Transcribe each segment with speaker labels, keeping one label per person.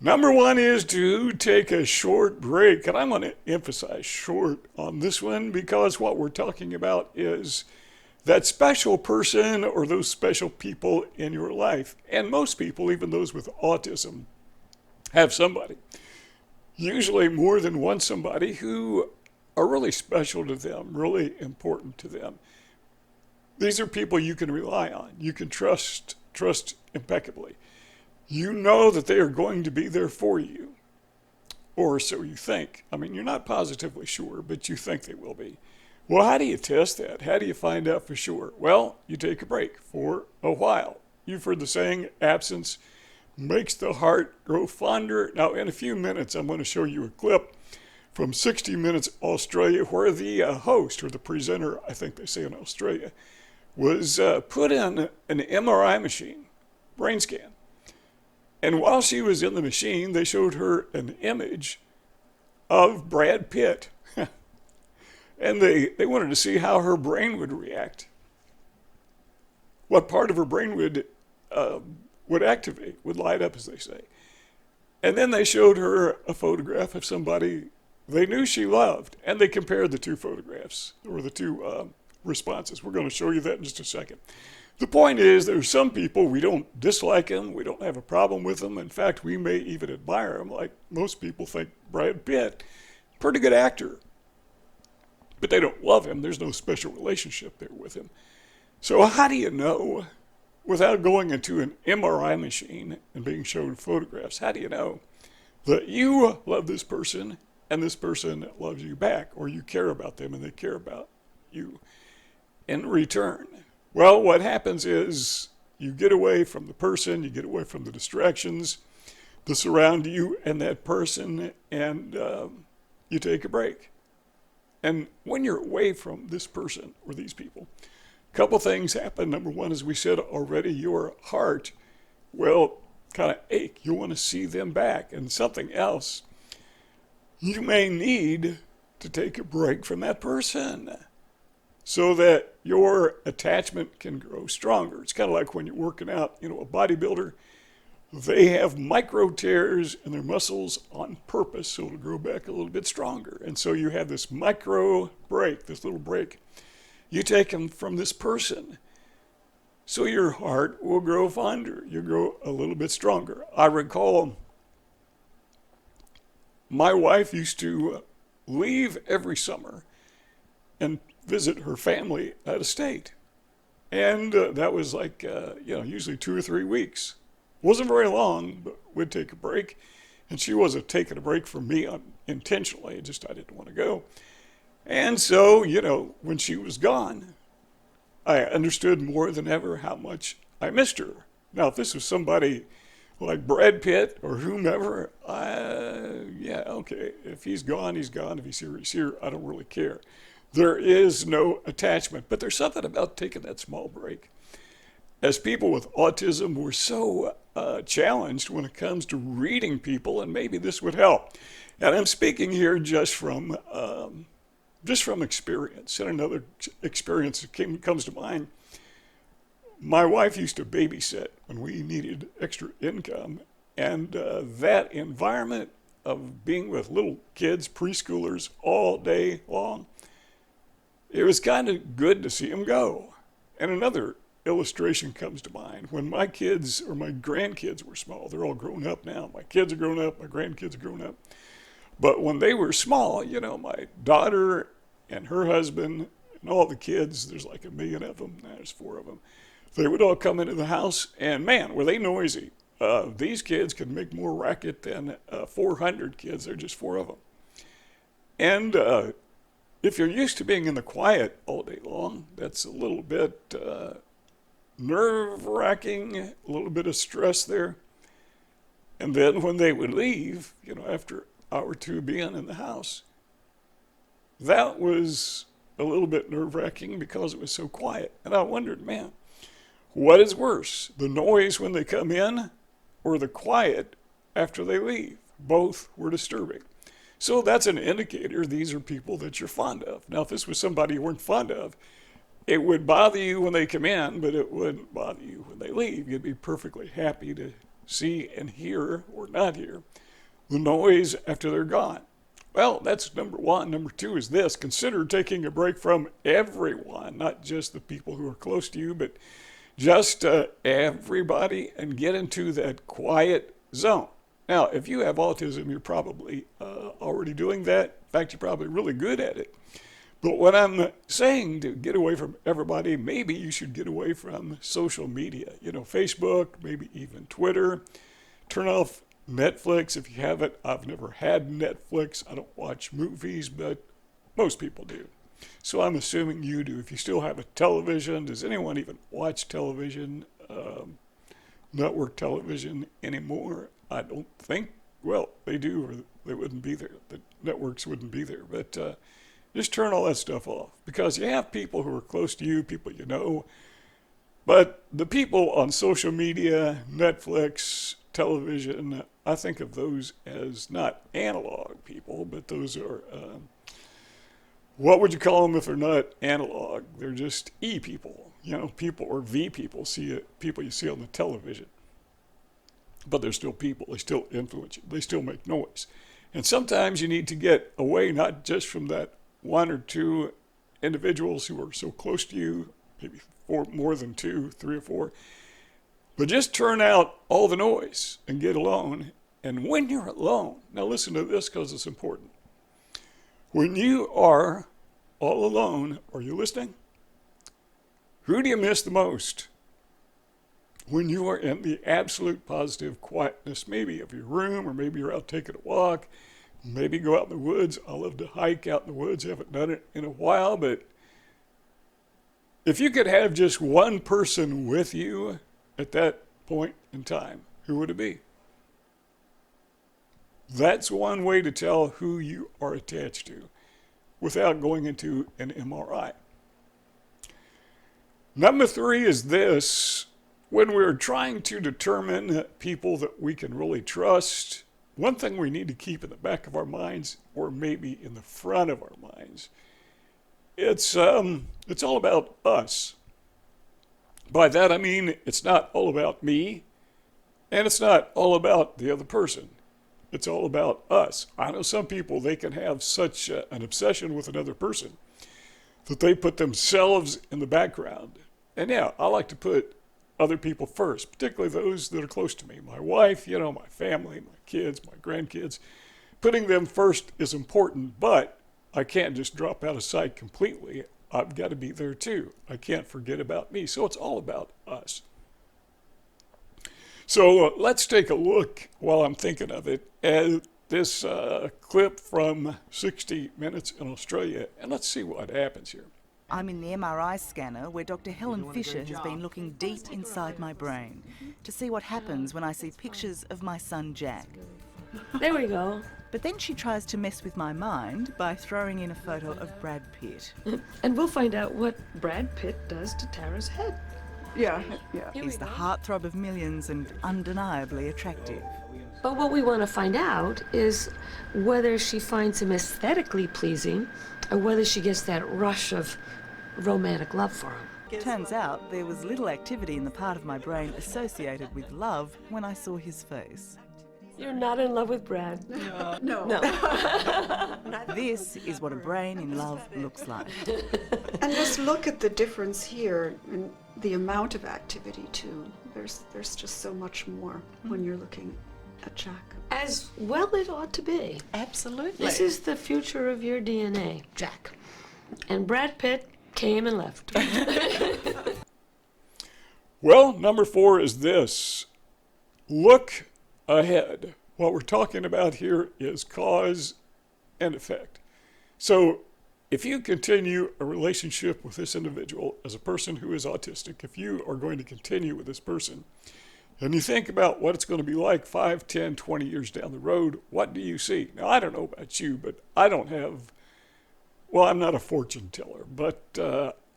Speaker 1: Number one is to take a short break. And I'm going to emphasize short on this one because what we're talking about is that special person or those special people in your life. And most people, even those with autism, have somebody, usually more than one somebody, who are really special to them, really important to them. These are people you can rely on. You can trust impeccably. You know that they are going to be there for you, or so you think. I mean, you're not positively sure, but you think they will be. Well, how do you test that? How do you find out for sure? Well, you take a break for a while. You've heard the saying, absence makes the heart grow fonder. Now, in a few minutes, I'm going to show you a clip from 60 Minutes Australia where the host or the presenter, I think they say in Australia, was put in an MRI machine, brain scan. And while she was in the machine, they showed her an image of Brad Pitt. And they wanted to see how her brain would react. What part of her brain would activate, would light up, as they say. And then they showed her a photograph of somebody they knew she loved. And they compared the two photographs, or the two responses. We're going to show you that in just a second. The point is, there's some people, we don't dislike them, we don't have a problem with them. In fact, we may even admire them, like most people think Brad Pitt, pretty good actor. But they don't love him. There's no special relationship there with him. So how do you know, without going into an MRI machine and being shown photographs, how do you know that you love this person and this person loves you back, or you care about them and they care about you in return? Well, what happens is you get away from the person, you get away from the distractions that surround you and that person, and you take a break. And when you're away from this person or these people, a couple things happen. Number one, as we said already, your heart will kind of ache. You want to see them back. And something else, you may need to take a break from that person so that your attachment can grow stronger. It's kind of like when you're working out, a bodybuilder, they have micro tears in their muscles on purpose so it'll grow back a little bit stronger. And so you have this micro break, this little break. You take them from this person so your heart will grow fonder. You grow a little bit stronger. I recall my wife used to leave every summer and visit her family out of state. And that was like, usually 2 or 3 weeks. Wasn't very long, but we'd take a break. And she wasn't taking a break from me intentionally. I didn't want to go. And so, when she was gone, I understood more than ever how much I missed her. Now, if this was somebody like Brad Pitt or whomever, okay. If he's gone, he's gone. If he's here, he's here. I don't really care. There is no attachment. But there's something about taking that small break. As people with autism, we're so challenged when it comes to reading people, and maybe this would help. And I'm speaking here just from experience. And another experience that comes to mind, my wife used to babysit when we needed extra income, and that environment of being with little kids, preschoolers, all day long, it was kind of good to see them go. And another illustration comes to mind. When my kids or my grandkids were small, they're all grown up now. My kids are grown up, my grandkids are grown up. But when they were small, my daughter and her husband and all the kids, there's like 1 million of them, there's 4 of them. They would all come into the house, and man, were they noisy. These kids could make more racket than 400 kids. They're just 4 of them. And if you're used to being in the quiet all day long, that's a little bit nerve-wracking, a little bit of stress there. And then when they would leave, after an hour or two being in the house, that was a little bit nerve-wracking because it was so quiet. And I wondered, man, what is worse, the noise when they come in or the quiet after they leave? Both were disturbing. So that's an indicator these are people that you're fond of. Now, if this was somebody you weren't fond of, it would bother you when they come in, but it wouldn't bother you when they leave. You'd be perfectly happy to see and hear or not hear the noise after they're gone. Well, that's number one. Number two is this: consider taking a break from everyone, not just the people who are close to you, but just everybody, and get into that quiet zone. Now, if you have autism, you're probably already doing that. In fact, you're probably really good at it. But what I'm saying to get away from everybody, maybe you should get away from social media. Facebook, maybe even Twitter. Turn off Netflix if you have it. I've never had Netflix. I don't watch movies, but most people do. So I'm assuming you do. If you still have a television, does anyone even watch television, network television anymore? I don't think. Well, they do, or they wouldn't be there. The networks wouldn't be there. But just turn all that stuff off, because you have people who are close to you, people you know. But the people on social media, Netflix, television, I think of those as not analog people, but those are, what would you call them if they're not analog? They're just E people, people, or V people, people you see on the television. But they're still people. They still influence you. They still make noise. And sometimes you need to get away, not just from that one or two individuals who are so close to you, maybe more than two, three or four, but just turn out all the noise and get alone. And when you're alone, now listen to this because it's important. When you are all alone, are you listening? Who do you miss the most? When you are in the absolute positive quietness, maybe of your room, or maybe you're out taking a walk, maybe go out in the woods. I love to hike out in the woods. I haven't done it in a while, but if you could have just one person with you at that point in time, who would it be? That's one way to tell who you are attached to without going into an MRI. Number three is this: when we're trying to determine people that we can really trust, one thing we need to keep in the back of our minds, or maybe in the front of our minds, it's all about us. By that I mean it's not all about me, and it's not all about the other person. It's all about us. I know some people, they can have such an obsession with another person that they put themselves in the background. And yeah, I like to put other people first, particularly those that are close to me. My wife, my family, my kids, my grandkids. Putting them first is important, but I can't just drop out of sight completely. I've got to be there too. I can't forget about me. So it's all about us. So let's take a look, while I'm thinking of it, at this clip from 60 Minutes in Australia, and let's see what happens here.
Speaker 2: I'm in the MRI scanner where Dr. Helen Fisher has been looking deep inside my brain to see what happens when I see pictures of my son Jack.
Speaker 3: There we go.
Speaker 2: But then she tries to mess with my mind by throwing in a photo of Brad Pitt.
Speaker 3: And we'll find out what Brad Pitt does to Tara's head.
Speaker 2: Yeah. He's the heartthrob of millions and undeniably attractive.
Speaker 3: But what we want to find out is whether she finds him aesthetically pleasing or whether she gets that rush of romantic love for him.
Speaker 2: Turns out there was little activity in the part of my brain associated with love when I saw his face.
Speaker 3: You're not in love with Brad?
Speaker 4: No.
Speaker 2: This is what a brain in love looks like.
Speaker 4: And just look at the difference here in the amount of activity too. There's just so much more when you're looking at Jack.
Speaker 3: As well it ought to be.
Speaker 2: Absolutely.
Speaker 3: This is the future of your DNA, Jack. And Brad Pitt came and left.
Speaker 1: Well, number 4 is this: look ahead. What we're talking about here is cause and effect. So if you continue a relationship with this individual as a person who is autistic, if you are going to continue with this person, and you think about what it's going to be like 5, 10, 20 years down the road, what do you see? Now, I don't know about you, but I don't have, well, I'm not a fortune teller, but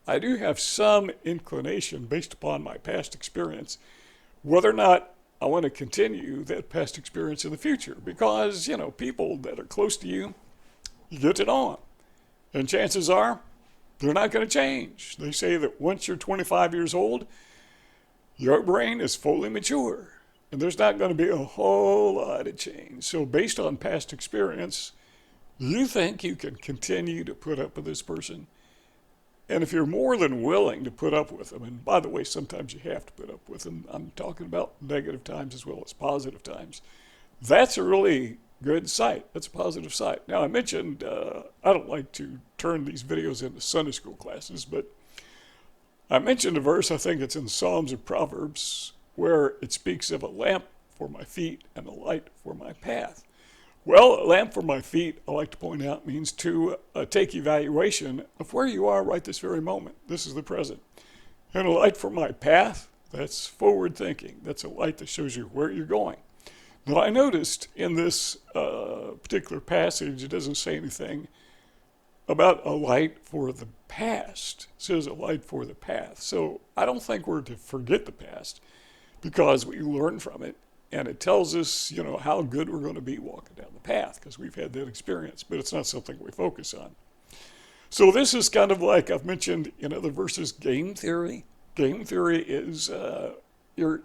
Speaker 1: I do have some inclination based upon my past experience, whether or not I want to continue that past experience in the future, because, people that are close to you, you get it on. And chances are they're not going to change. They say that once you're 25 years old, your brain is fully mature. And there's not going to be a whole lot of change. So based on past experience, you think you can continue to put up with this person? And if you're more than willing to put up with them, and by the way, sometimes you have to put up with them. I'm talking about negative times as well as positive times. That's a really good sight. That's a positive sight. Now, I mentioned I don't like to turn these videos into Sunday school classes, but I mentioned a verse, I think it's in Psalms or Proverbs, where it speaks of a lamp for my feet and a light for my path. Well, a lamp for my feet, I like to point out, means to take evaluation of where you are right this very moment. This is the present. And a light for my path, that's forward thinking. That's a light that shows you where you're going. Now, I noticed in this particular passage, it doesn't say anything about a light for the past. It says a light for the path. So I don't think we're to forget the past because we learn from it. And it tells us, how good we're going to be walking down the path because we've had that experience, but it's not something we focus on. So this is kind of like I've mentioned in other verses, game theory. Game theory is,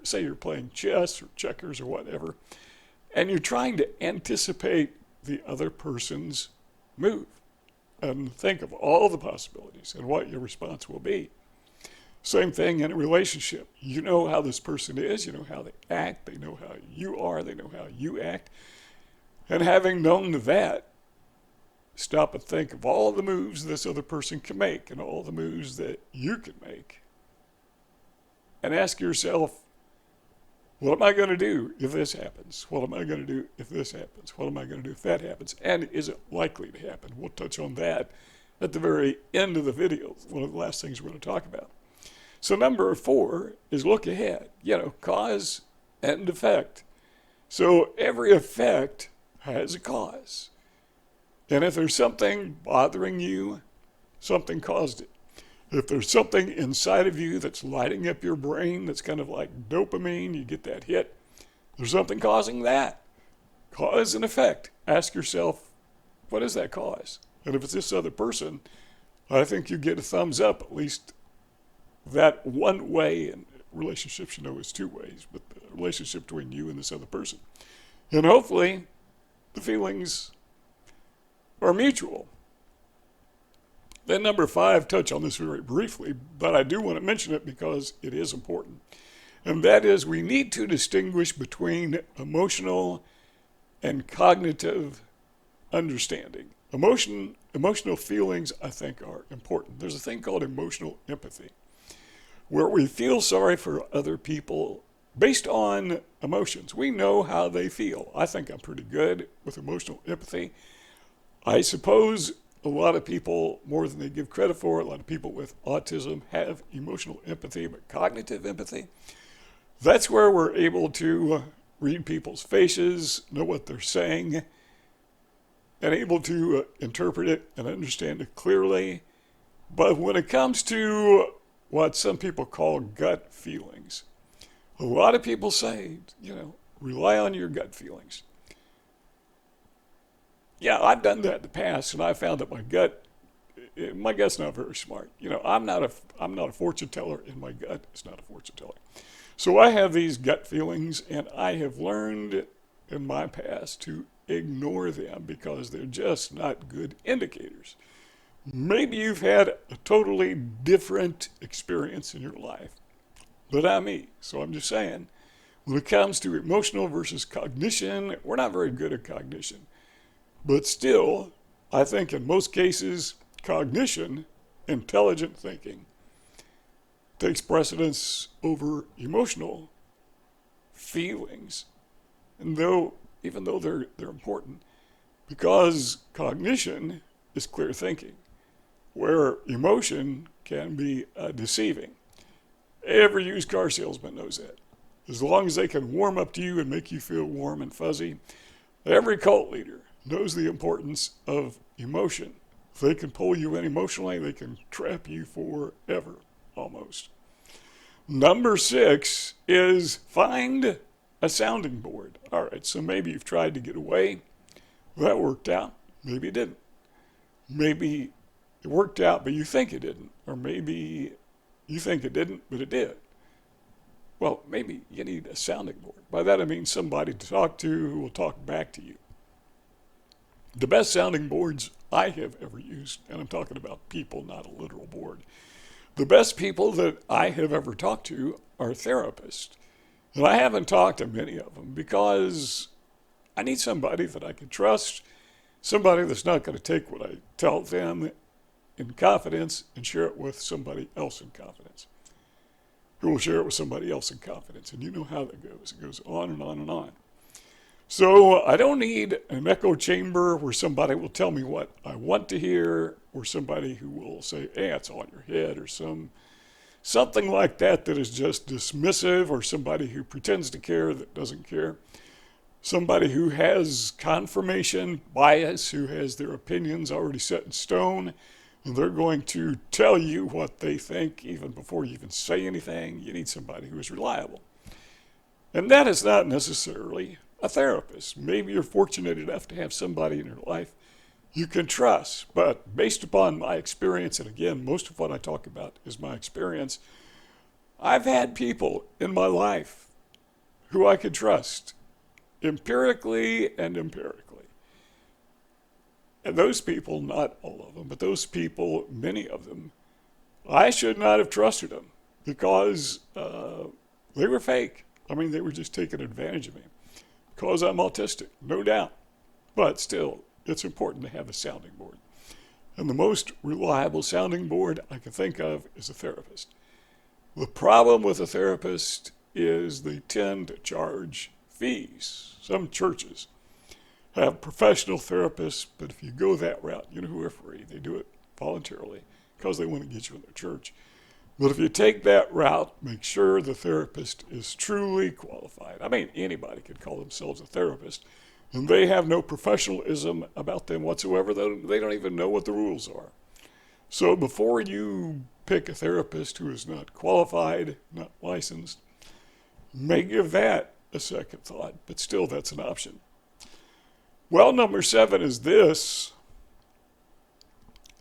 Speaker 1: say you're playing chess or checkers or whatever, and you're trying to anticipate the other person's move and think of all the possibilities and what your response will be. Same thing in a relationship. You know how this person is, you know how they act, they know how you are, they know how you act. And having known that, stop and think of all the moves this other person can make and all the moves that you can make. And ask yourself, what am I going to do if this happens? What am I going to do if this happens? What am I going to do if that happens? And is it likely to happen? We'll touch on that at the very end of the video, one of the last things we're going to talk about. So number 4 is look ahead, cause and effect. So every effect has a cause. And if there's something bothering you, something caused it. If there's something inside of you that's lighting up your brain that's kind of like dopamine, you get that hit, there's something causing that. Cause and effect. Ask yourself, what is that cause? And if it's this other person, I think you get a thumbs up, at least that one way. And relationships, is 2 ways, but the relationship between you and this other person. And hopefully the feelings are mutual. Then number 5, touch on this very briefly, but I do want to mention it because it is important. And that is we need to distinguish between emotional and cognitive understanding. Emotional feelings, I think, are important. There's a thing called emotional empathy, where we feel sorry for other people based on emotions. We know how they feel. I think I'm pretty good with emotional empathy. I suppose a lot of people, more than they give credit for, a lot of people with autism have emotional empathy, but cognitive empathy, that's where we're able to read people's faces, know what they're saying, and able to interpret it and understand it clearly. But when it comes to what some people call gut feelings, a lot of people say, rely on your gut feelings. Yeah, I've done that in the past, and I found that my gut's not very smart. I'm not a fortune teller, and my gut is not a fortune teller. So I have these gut feelings, and I have learned in my past to ignore them because they're just not good indicators. Maybe you've had a totally different experience in your life, but not me. So I'm just saying, when it comes to emotional versus cognition, we're not very good at cognition. But still, I think in most cases, cognition, intelligent thinking, takes precedence over emotional feelings. And even though they're important, because cognition is clear thinking, where emotion can be deceiving. Every used car salesman knows that. As long as they can warm up to you and make you feel warm and fuzzy, every cult leader knows the importance of emotion. If they can pull you in emotionally, they can trap you forever, almost. Number 6 is find a sounding board. All right, so maybe you've tried to get away. That worked out. Maybe it didn't. Maybe it worked out, but you think it didn't. Or maybe you think it didn't, but it did. Well, maybe you need a sounding board. By that I mean somebody to talk to who will talk back to you. The best sounding boards I have ever used, and I'm talking about people, not a literal board. The best people that I have ever talked to are therapists. And I haven't talked to many of them because I need somebody that I can trust, somebody that's not going to take what I tell them in confidence and share it with somebody else in confidence, who will share it with somebody else in confidence. And you know how that goes. It goes on and on and on. So I don't need an echo chamber where somebody will tell me what I want to hear, or somebody who will say, hey, it's all in your head, or something like that is just dismissive, or somebody who pretends to care that doesn't care. Somebody who has confirmation bias, who has their opinions already set in stone, and they're going to tell you what they think even before you even say anything. You need somebody who is reliable. And that is not necessarily a therapist. Maybe you're fortunate enough to have somebody in your life you can trust. But based upon my experience, and again, most of what I talk about is my experience, I've had people in my life who I could trust empirically and empirically. And those people, not all of them, but those people, many of them, I should not have trusted them because they were fake. I mean, they were just taking advantage of me because I'm autistic, no doubt. But still, it's important to have a sounding board. And the most reliable sounding board I can think of is a therapist. The problem with a therapist is they tend to charge fees. Some churches have professional therapists, but if you go that route, you know who are free. They do it voluntarily because they want to get you in their church. But if you take that route, make sure the therapist is truly qualified. I mean, anybody could call themselves a therapist, and they have no professionalism about them whatsoever. They don't even know what the rules are. So before you pick a therapist who is not qualified, not licensed, may give that a second thought, but still that's an option. Well, number 7 is this.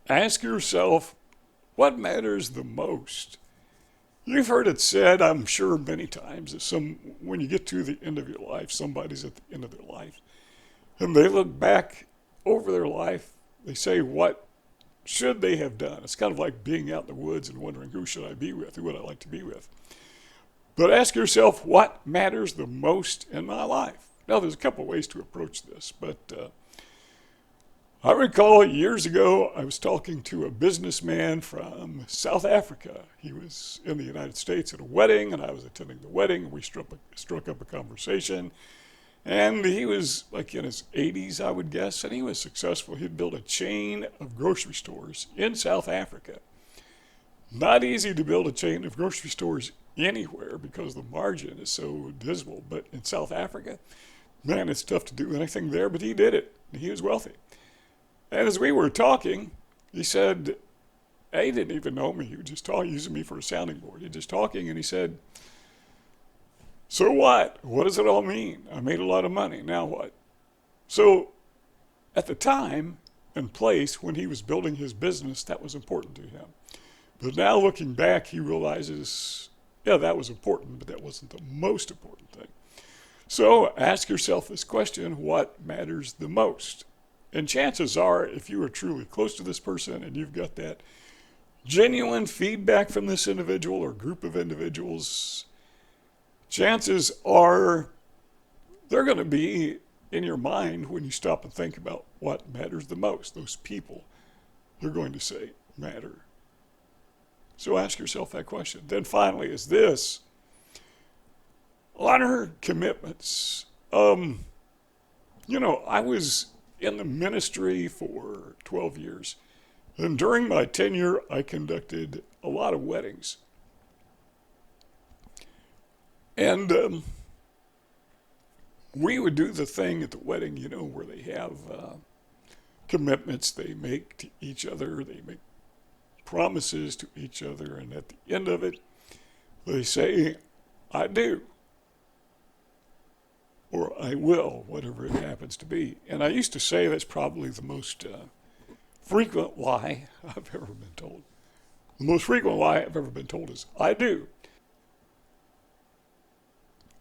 Speaker 1: Ask yourself, what matters the most? You've heard it said, I'm sure many times, that when you get to the end of your life, somebody's at the end of their life, and they look back over their life, they say, what should they have done? It's kind of like being out in the woods and wondering, who should I be with? Who would I like to be with? But ask yourself, what matters the most in my life? Now, there's a couple ways to approach this, but I recall years ago I was talking to a businessman from South Africa. He was in the United States at a wedding, and I was attending the wedding. We struck up a conversation, and he was like in his 80s, I would guess, and he was successful. He'd built a chain of grocery stores in South Africa. Not easy to build a chain of grocery stores anywhere because the margin is so dismal, but in South Africa, man, it's tough to do anything there, but he did it. He was wealthy. And as we were talking, he said, he didn't even know me. He was just using me for a sounding board. He was just talking, and he said, so what? What does it all mean? I made a lot of money. Now what? So at the time and place when he was building his business, that was important to him. But now looking back, he realizes, yeah, that was important, but that wasn't the most important thing. So ask yourself this question, what matters the most? And chances are, if you are truly close to this person and you've got that genuine feedback from this individual or group of individuals, chances are they're going to be in your mind when you stop and think about what matters the most. Those people, they're going to say matter. So ask yourself that question. Then finally is this. Honor commitments. I was in the ministry for 12 years. And during my tenure, I conducted a lot of weddings. And we would do the thing at the wedding, where they have commitments they make to each other. They make promises to each other. And at the end of it, they say, I do. Or I will, whatever it happens to be. And I used to say that's probably the most frequent lie I've ever been told. The most frequent lie I've ever been told is, I do.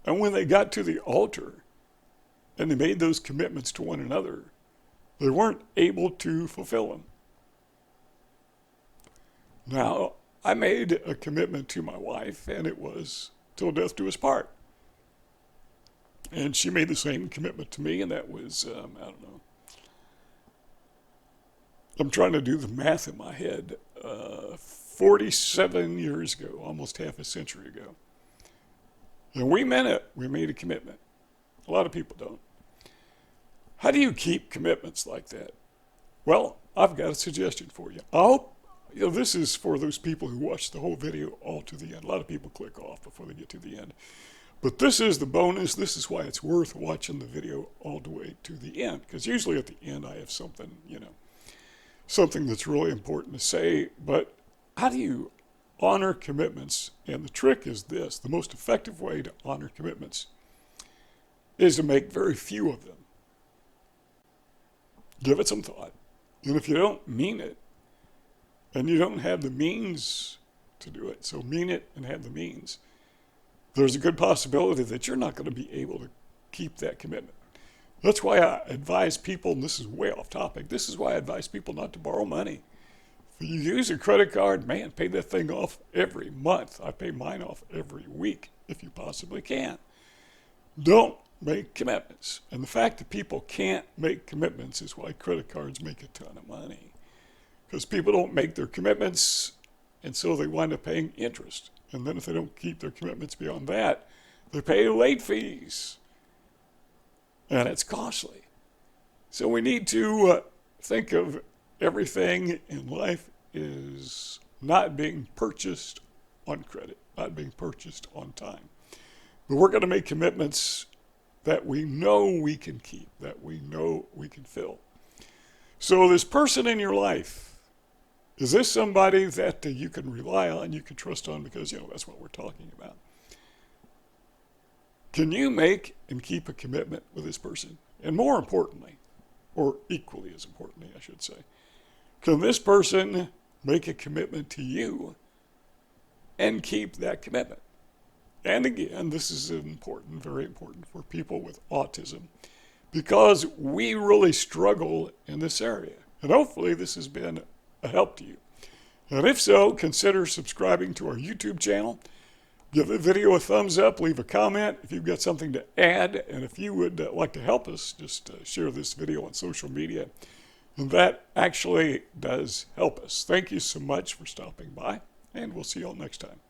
Speaker 1: And when they got to the altar and they made those commitments to one another, they weren't able to fulfill them. Now, I made a commitment to my wife, and it was till death do us part. And she made the same commitment to me, and that was, I don't know. I'm trying to do the math in my head. 47 years ago, almost half a century ago. And we meant it. We made a commitment. A lot of people don't. How do you keep commitments like that? Well, I've got a suggestion for you. I hope, this is for those people who watch the whole video all to the end. A lot of people click off before they get to the end. But this is the bonus. This is why it's worth watching the video all the way to the end. Because usually at the end I have something, something that's really important to say. But how do you honor commitments? And the trick is this. The most effective way to honor commitments is to make very few of them. Give it some thought. And if you don't mean it, and you don't have the means to do it, so mean it and have the means, there's a good possibility that you're not going to be able to keep that commitment. That's why I advise people, and this is way off topic, this is why I advise people not to borrow money. If you use a credit card, man, pay that thing off every month. I pay mine off every week, if you possibly can. Don't make commitments. And the fact that people can't make commitments is why credit cards make a ton of money. Because people don't make their commitments, and so they wind up paying interest. And then if they don't keep their commitments beyond that, they pay late fees. And it's costly. So we need to think of everything in life is not being purchased on credit, not being purchased on time. But we're going to make commitments that we know we can keep, that we know we can fill. So this person in your life, is this somebody that you can rely on, you can trust on, because, that's what we're talking about. Can you make and keep a commitment with this person? And more importantly, or equally as importantly, I should say, can this person make a commitment to you and keep that commitment? And again, this is important, very important for people with autism, because we really struggle in this area. And hopefully this has been a help to you. And if so, consider subscribing to our YouTube channel. Give the video a thumbs up, leave a comment if you've got something to add, and if you would like to help us, just share this video on social media. And that actually does help us. Thank you so much for stopping by, and we'll see you all next time.